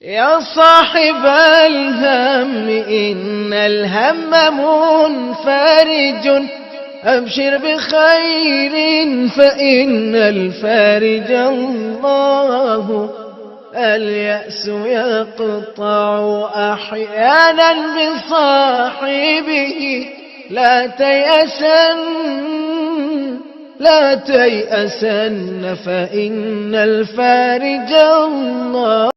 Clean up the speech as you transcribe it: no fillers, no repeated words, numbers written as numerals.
يا صاحب الهم إن الهم منفرج، أبشر بخير فإن الفارج الله. اليأس يقطع أحيانا بصاحبه، لا تيأسن فإن الفارج الله.